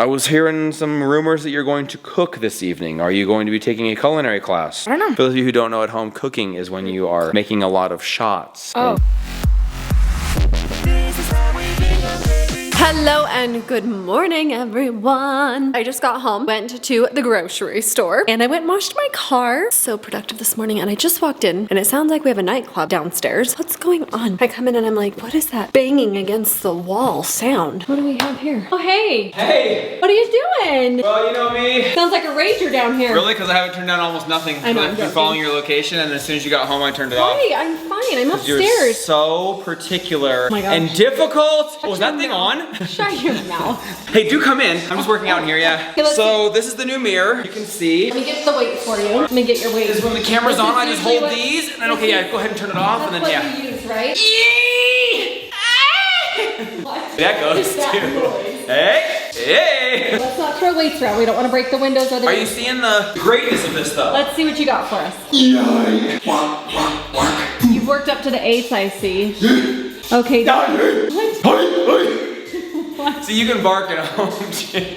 I was hearing some rumors that you're going to cook this evening. Are you going to be taking a culinary class? I don't know. For those of you who don't know at home, cooking is when you are making a lot of shots. Oh. Hello and good morning, everyone. I just got home, went to the grocery store, and I went and washed my car. So productive this morning, and I just walked in, and it sounds like we have a nightclub downstairs. What's going on? I come in and I'm like, what is that banging against the wall sound? What do we have here? Oh, hey. Hey! What are you doing? Well, you know me. Sounds like a rager down here. Really? Because I haven't turned down almost nothing. I know, I've I'm been joking. following your location, and as soon as you got home, I turned it off. Hey, I'm fine. I'm You're upstairs. so particular my gosh. and difficult. Was that your thing mouth. on? Shut your mouth. Hey, do come in. I'm just working out in here, yeah. Okay, let's So this is the new mirror. You can see. Let me get the weight for you. Let me get your weight. This is when the camera's This on, is I just usually hold what- these, and then okay, yeah, go ahead and turn it off, and then That's yeah. what you use, right? Yee! What? That goes Is that too. noise? Hey! Hey! Let's not throw weights around. We don't want to break the windows or the. Are you seeing the greatness of this though? Let's see what you got for us. You've worked up to the 8s, I see. Okay. What? So you can bark at home too.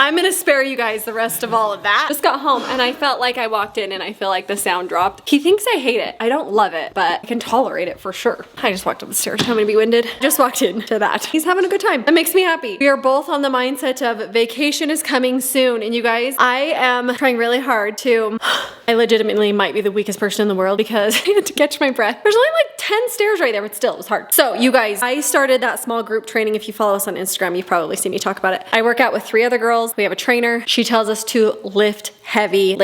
I'm gonna spare you guys the rest of all of that. Just got home and I felt like I walked in and I feel like the sound dropped. He thinks I hate it. I don't love it, but I can tolerate it for sure. I just walked up the stairs. I'm gonna be winded. Just walked into that. He's having a good time. That makes me happy. We are both on the mindset of vacation is coming soon. And you guys, I am trying really hard to, I legitimately might be the weakest person in the world because I had to catch my breath. There's only like 10 stairs right there, but still it was hard. So you guys, I started that small group training. If you follow us on Instagram, you've probably seen me talk about it. I work out with 3 other girls. We have a trainer. She tells us to lift heavy,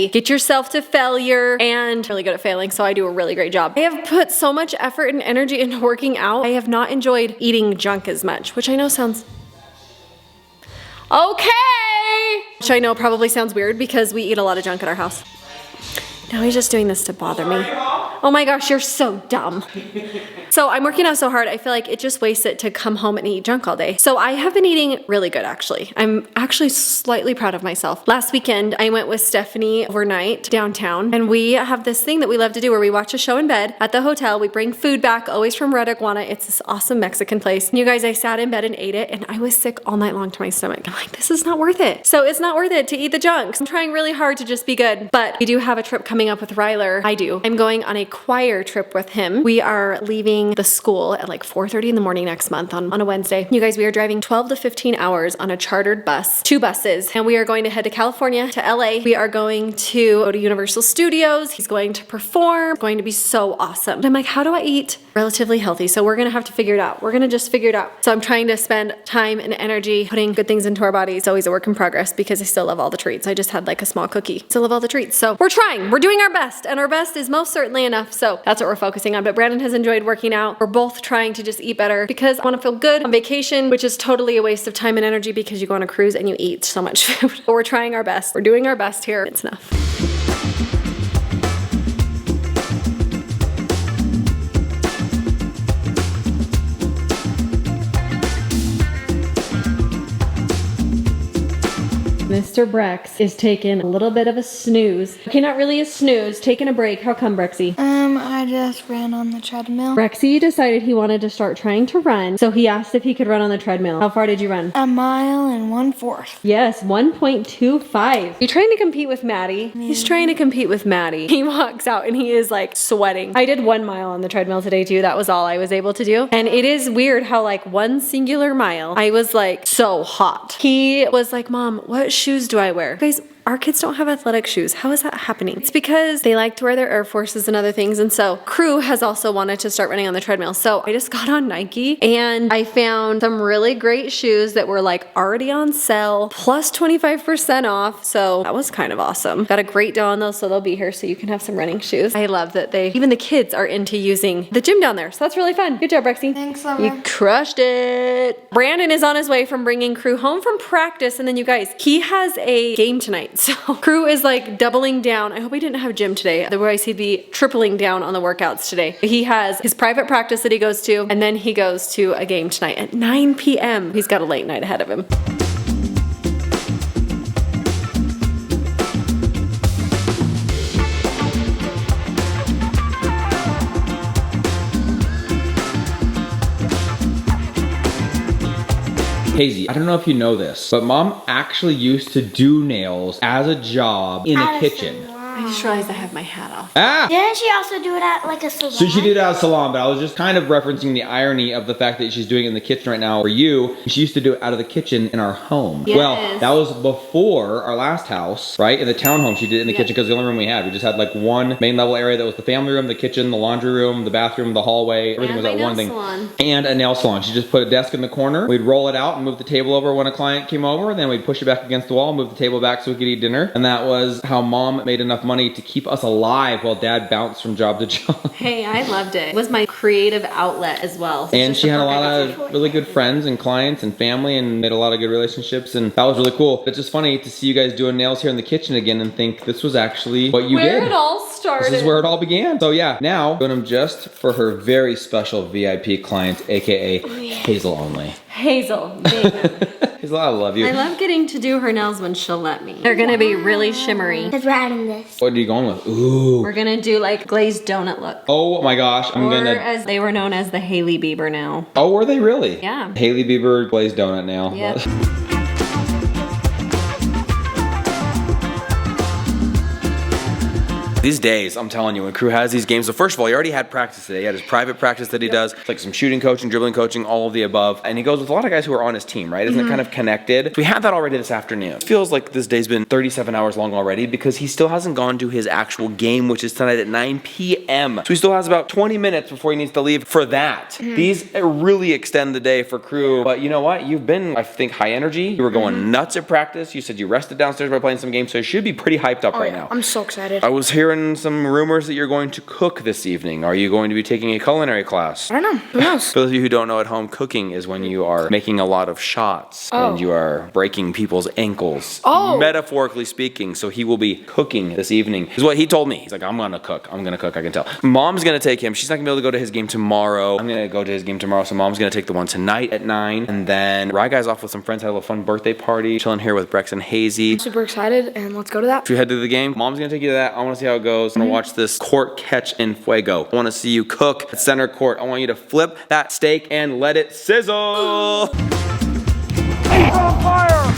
get yourself to failure, and really good at failing, so I do a really great job. I have put so much effort and energy into working out. I have not enjoyed eating junk as much, which I know sounds okay. Which I know probably sounds weird because we eat a lot of junk at our house. Now he's just doing this to bother me. Oh my gosh, you're so dumb. So I'm working out so hard, I feel like it just wastes it to come home and eat junk all day. So I have been eating really good, actually. I'm actually slightly proud of myself. Last weekend, I went with Stephanie overnight downtown, and we have this thing that we love to do where we watch a show in bed at the hotel. We bring food back, always from Red Iguana. It's this awesome Mexican place. And you guys, I sat in bed and ate it, and I was sick all night long to my stomach. I'm like, this is not worth it. So it's not worth it to eat the junk. I'm trying really hard to just be good, but we do have a trip coming up with Ryler. I do. I'm going on a choir trip with him. We are leaving the school at like 4:30 in the morning next month on a Wednesday. You guys, we are driving 12 to 15 hours on a chartered bus, 2 buses, and we are going to head to California, to LA. We are going to go to Universal Studios. He's going to perform. It's going to be so awesome. And I'm like, how do I eat relatively healthy? So we're gonna have to figure it out. We're gonna just figure it out. So I'm trying to spend time and energy putting good things into our bodies. It's always a work in progress because I still love all the treats. I just had like a small cookie. Still love all the treats. So we're trying. We're doing our best, and our best is most certainly enough. So that's what we're focusing on. But Brandon has enjoyed working out. We're both trying to just eat better because I want to feel good on vacation, which is totally a waste of time and energy because you go on a cruise and you eat so much food. But we're trying our best. We're doing our best here. It's enough. Mr. Brex is taking a little bit of a snooze. Okay, not really a snooze, taking a break. How come, Brexy? I just ran on the treadmill. Brexy decided he wanted to start trying to run, so he asked if he could run on the treadmill. How far did you run? 1 mile and 1/4. Yes, 1.25. You trying to compete with Maddie? He's trying to compete with Maddie. He walks out and he is like sweating. I did 1 mile on the treadmill today too. That was all I was able to do. And it is weird how like one singular mile, I was like so hot. He was like, Mom, what shoes do I wear? Guys, our kids don't have athletic shoes. How is that happening? It's because they like to wear their Air Forces and other things. And so Crew has also wanted to start running on the treadmill. So I just got on Nike and I found some really great shoes that were like already on sale, plus 25% off. So that was kind of awesome. Got a great deal on those, so they'll be here so you can have some running shoes. I love that even the kids are into using the gym down there. So that's really fun. Good job, Brexy. Thanks, Summer. You crushed it. Brandon is on his way from bringing Crew home from practice. And then you guys, he has a game tonight. So Crew is like doubling down. I hope he didn't have gym today. Otherwise he'd be tripling down on the workouts today. He has his private practice that he goes to, and then he goes to a game tonight at 9 p.m. He's got a late night ahead of him. Hazy, I don't know if you know this, but mom actually used to do nails as a job in a kitchen. I just realized I have my hat off. Ah! Didn't she also do it at like a salon? So she did it at a salon, but I was just kind of referencing the irony of the fact that she's doing it in the kitchen right now for you. She used to do it out of the kitchen in our home. Yes. Well, that was before our last house, right? In the townhome, she did it in the kitchen because the only room we had. We just had like one main level area that was the family room, the kitchen, the laundry room, the bathroom, the hallway. Everything was at one thing. Salon. And a nail salon. She just put a desk in the corner. We'd roll it out and move the table over when a client came over. Then we'd push it back against the wall, move the table back so we could eat dinner. And that was how mom made enough money to keep us alive while dad bounced from job to job. Hey, I loved it. It was my creative outlet as well. And she had a lot of really good friends and clients and family and made a lot of good relationships, and that was really cool. It's just funny to see you guys doing nails here in the kitchen again and think this was actually what you did. Where it all started. This is where it all began. So yeah, now doing them just for her very special VIP client, aka Hazel only. Hazel. Bingham. Hazel, I love you. I love getting to do her nails when she'll let me. They're gonna be really shimmery. Because we're adding this. What are you going with? Ooh. We're gonna do like glazed donut look. Oh my gosh, Or as they were known as the Hailey Bieber now. Oh, were they really? Yeah. Hailey Bieber glazed donut nail. Yep. These days, I'm telling you, when Crew has these games, so first of all, he already had practice today. He had his private practice that he does. It's like some shooting coaching, dribbling coaching, all of the above. And he goes with a lot of guys who are on his team, right? Isn't it kind of connected? We had that already this afternoon. It feels like this day's been 37 hours long already because he still hasn't gone to his actual game, which is tonight at 9 p.m. So he still has about 20 minutes before he needs to leave for that. These really extend the day for Crew. But you know what? You've been, I think, high energy. You were going nuts at practice. You said you rested downstairs by playing some games, so you should be pretty hyped up right now. I'm so excited. I was hearing some rumors that you're going to cook this evening. Are you going to be taking a culinary class? I don't know. Who knows? For those of you who don't know at home, cooking is when you are making a lot of shots and you are breaking people's ankles. Metaphorically speaking. So he will be cooking this evening. Is what he told me. He's like, I'm gonna cook. I'm gonna cook, I can tell. Mom's gonna take him. She's not gonna be able to go to his game tomorrow. I'm gonna go to his game tomorrow. So mom's gonna take the one tonight at 9. And then Rye Guy's off with some friends, had a little fun birthday party. Chilling here with Brex and Hazy. I'm super excited, and let's go to that. Should we head to the game? Mom's gonna take you to that. I wanna see how it goes. I'm gonna watch this court catch in fuego. I wanna see you cook at center court. I want you to flip that steak and let it sizzle. He's on fire!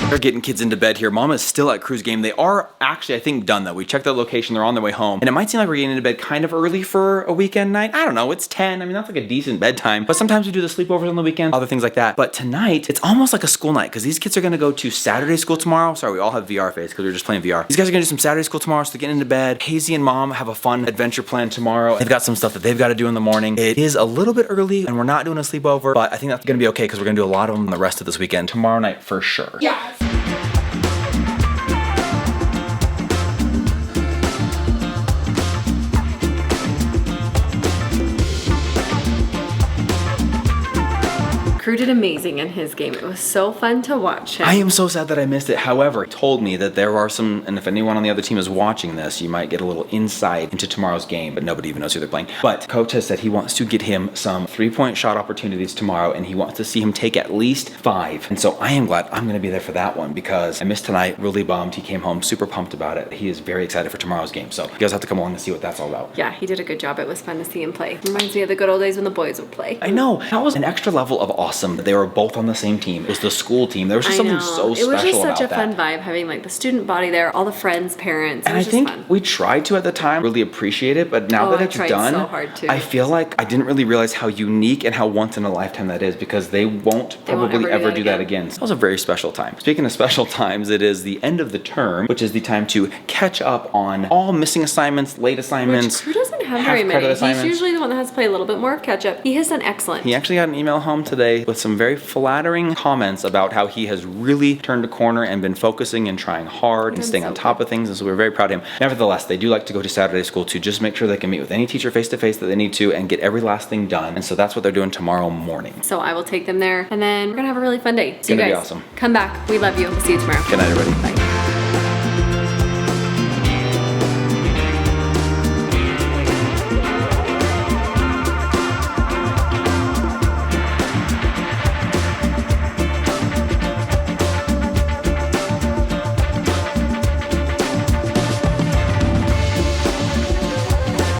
They're getting kids into bed here. Mom is still at Crew's game. They are actually, I think, done though. We checked the location. They're on their way home. And it might seem like we're getting into bed kind of early for a weekend night. I don't know. It's 10. I mean, that's like a decent bedtime. But sometimes we do the sleepovers on the weekend, other things like that. But tonight, it's almost like a school night because these kids are going to go to Saturday school tomorrow. Sorry, we all have VR face because we were just playing VR. These guys are going to do some Saturday school tomorrow, so they're getting into bed. Hazy and Mom have a fun adventure plan tomorrow. They've got some stuff that they've got to do in the morning. It is a little bit early and we're not doing a sleepover, but I think that's going to be okay because we're going to do a lot of them the rest of this weekend. Tomorrow night for sure. Yeah. Crew did amazing in his game. It was so fun to watch him. I am so sad that I missed it. However, he told me that there are some, and if anyone on the other team is watching this, you might get a little insight into tomorrow's game, but nobody even knows who they're playing. But Coach has said he wants to get him some 3-point shot opportunities tomorrow, and he wants to see him take at least 5. And so I am glad I'm gonna be there for that one because I missed tonight, really bummed. He came home super pumped about it. He is very excited for tomorrow's game. So you guys have to come along and see what that's all about. Yeah, he did a good job. It was fun to see him play. Reminds me of the good old days when the boys would play. I know, that was an extra level of awesome that they were both on the same team. It was the school team. There was just something so special about that. It was just such a fun vibe having like the student body there, all the friends, parents. And I think we tried to at the time really appreciate it, but now that it's done, so hard to. I feel like I didn't really realize how unique and how once in a lifetime that is because they won't probably ever do that again. That was a very special time. Speaking of special times, it is the end of the term, which is the time to catch up on all missing assignments, late assignments. Crew doesn't have very many. He's usually the one that has to play a little bit more of catch up. He has done excellent. He actually got an email home today with some very flattering comments about how he has really turned a corner and been focusing and trying hard and staying on top of things, and so we're very proud of him. Nevertheless, they do like to go to Saturday school to just make sure they can meet with any teacher face to face that they need to and get every last thing done, and so that's what they're doing tomorrow morning. So I will take them there, and then we're gonna have a really fun day. It's gonna be awesome. Come back. We love you. We'll see you tomorrow. Good night, everybody. Bye.